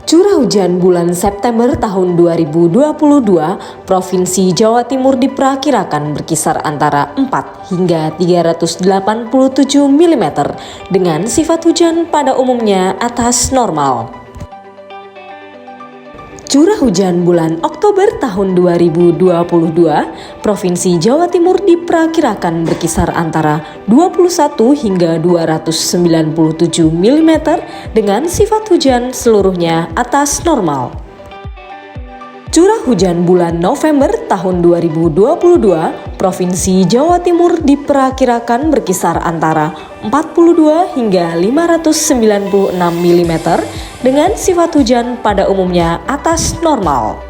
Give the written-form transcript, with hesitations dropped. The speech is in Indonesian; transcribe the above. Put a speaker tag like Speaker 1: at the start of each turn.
Speaker 1: Curah hujan bulan September tahun 2022, Provinsi Jawa Timur diperkirakan berkisar antara 4 hingga 387 mm dengan sifat hujan pada umumnya atas normal. Curah hujan bulan Oktober tahun 2022, Provinsi Jawa Timur diperkirakan berkisar antara 21 hingga 297 mm dengan sifat hujan seluruhnya atas normal. Curah hujan bulan November tahun 2022, Provinsi Jawa Timur diperkirakan berkisar antara 42 hingga 596 mm dengan sifat hujan pada umumnya atas normal.